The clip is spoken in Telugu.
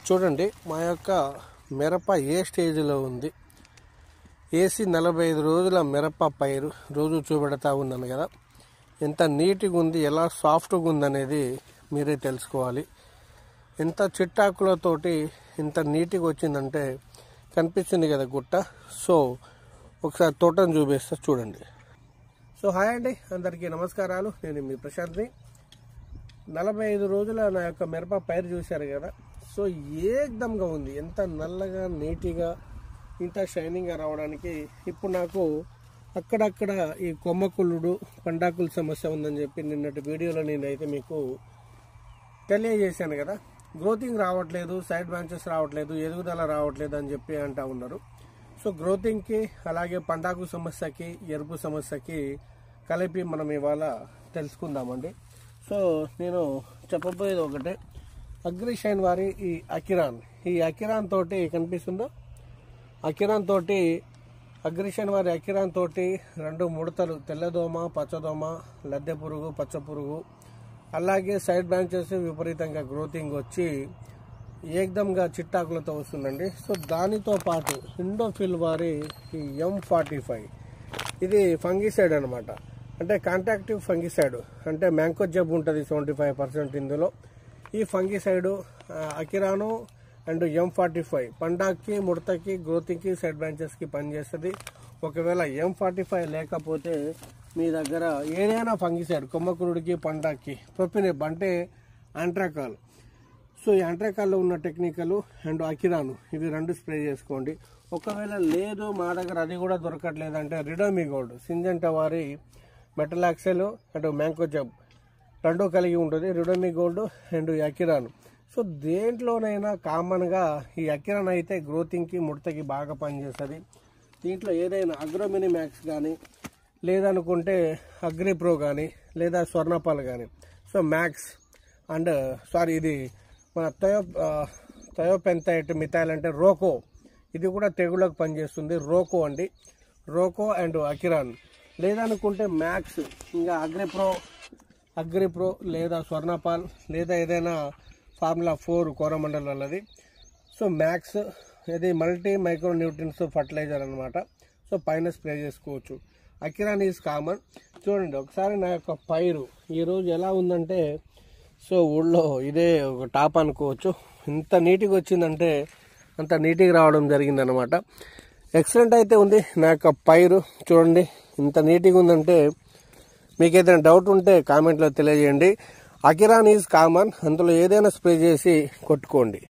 చూడండి మా యొక్క మిరప ఏ స్టేజ్లో ఉంది. ఏసి 45 రోజుల మిరప పైరు రోజు చూపెడతా ఉన్నాను కదా, ఎంత నీట్గా ఉంది, ఎలా సాఫ్ట్గా ఉందనేది మీరే తెలుసుకోవాలి. ఎంత చిట్టాకులతోటి ఇంత నీట్గా వచ్చిందంటే కనిపిస్తుంది కదా గుట్ట. సో ఒకసారి తోటను చూపిస్తా చూడండి. సో హాయ్ అండి, అందరికీ నమస్కారాలు. నేను మీ ప్రశాంత్ని. 45 రోజుల నా యొక్క మిరప పైరు చూశారు కదా. సో ఏకదంగా ఉంది, ఎంత నల్లగా నీట్గా ఇంత షైనింగ్గా రావడానికి. ఇప్పుడు నాకు అక్కడక్కడ ఈ కొమ్మకుళ్ళుడు పండాకుల సమస్య ఉందని చెప్పి నిన్నటి వీడియోలో నేనైతే మీకు తెలియజేశాను కదా. గ్రోతింగ్ రావట్లేదు, సైడ్ బ్రాంచెస్ రావట్లేదు, ఎదుగుదల రావట్లేదు అని చెప్పి అంటూ ఉన్నారు. సో గ్రోతింగ్కి అలాగే పండాకు సమస్యకి ఎరుపు సమస్యకి కలిపి మనం ఇవాళ తెలుసుకుందామండి. సో నేను చెప్పబోయేది ఒకటే, అగ్రిషైన్ వారి ఈ అకిరాన్ తోటి కనిపిస్తుందో, అగ్రిషైన్ వారి అకిరాన్ తోటి 2 ముడతలు, తెల్లదోమ, పచ్చదోమ, లద్దె పురుగు, పచ్చ పురుగు, అలాగే సైడ్ బ్రాంచెస్ విపరీతంగా గ్రోతింగ్ వచ్చి ఏకదంగా చిట్టాకులతో వస్తుందండి. సో దానితో పాటు ఇండోఫిల్ వారి ఈ M45 ఇది ఫంగిసైడ్ అనమాట. అంటే కాంటాక్టివ్ ఫంగిసైడ్, అంటే మ్యాంకోజెబ్ ఉంటుంది 75% ఇందులో. ఈ ఫంగిసైడ్ అకిరాను అండ్ M45 పండాక్కి, ముడతకి, గ్రోతింగ్కి, సైడ్ బ్రాంచెస్కి పనిచేస్తుంది. ఒకవేళ M45 లేకపోతే మీ దగ్గర ఏదైనా ఫంగిసైడ్ కొమ్మకురుడికి, పండాక్కి, ప్రొపినెబ్ అంటే ఆంట్రాకాల్. సో ఈ ఆంట్రాకాల్లో ఉన్న టెక్నికల్ అండ్ అకిరాను ఇవి 2 స్ప్రే చేసుకోండి. ఒకవేళ లేదు మా దగ్గర అది కూడా దొరకట్లేదంటే రిడోమిగోల్డ్, సింజెంటా వారి మెటలాక్సెల్ అండ్ మ్యాంకోజెబ్ 2 కలిగి ఉంటుంది, రిడోమిగోల్డ్ అండ్ అకిరాను. సో దేంట్లోనైనా కామన్గా ఈ అకిరాన్ అయితే గ్రోతింగ్కి, ముడతకి బాగా పనిచేస్తుంది. దీంట్లో ఏదైనా అగ్రోమిని మ్యాక్స్ కానీ, లేదనుకుంటే అగ్రిప్రో కానీ, లేదా స్వర్ణపాల్ కానీ. సో మ్యాక్స్ అండ్ ఇది మన థయోపెంథైట్ మిథైల్ అంటే రోకో, ఇది కూడా తెగుళ్ళకు పనిచేస్తుంది. రోకో అండ్ అకిరాన్. లేదనుకుంటే మ్యాక్స్, ఇంకా అగ్రిప్రో లేదా స్వర్ణపాల్, లేదా ఏదైనా ఫార్ములా 4 కోరమండల్ వాళ్ళది. సో మ్యాక్స్ ఇది మల్టీ మైక్రో న్యూట్రియన్స్ ఫర్టిలైజర్ అనమాట. సో పైన స్ప్రే చేసుకోవచ్చు. అకిరాన్ ఈజ్ కామన్. చూడండి ఒకసారి నా యొక్క పైరు ఈరోజు ఎలా ఉందంటే, సో ఊళ్ళో ఇదే ఒక టాప్ అనుకోవచ్చు. ఇంత నీట్గా వచ్చిందంటే అంత నీట్గా రావడం జరిగిందనమాట. ఎక్సలెంట్ అయితే ఉంది నా యొక్క పైరు. చూడండి ఇంత నీట్గా ఉందంటే, మీకు ఏదైనా డౌట్ ఉంటే కామెంట్లో తెలియజేయండి. అకిరాన్ ఈజ్ కామన్, అందులో ఏదైనా స్ప్రే చేసి కొట్టుకోండి.